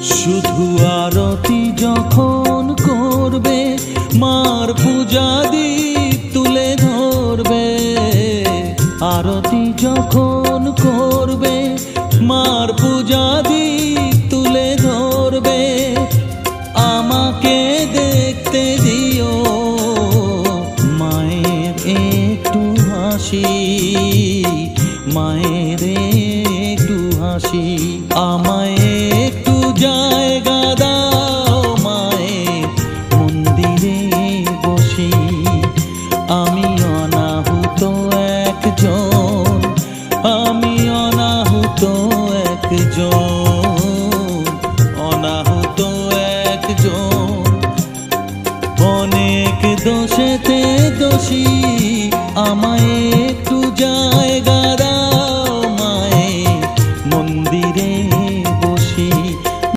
শুধু আরতি যখন করবে মার পূজা দীপ তুলে ধরবে, আরতি যখন করবে মার পূজা দীপ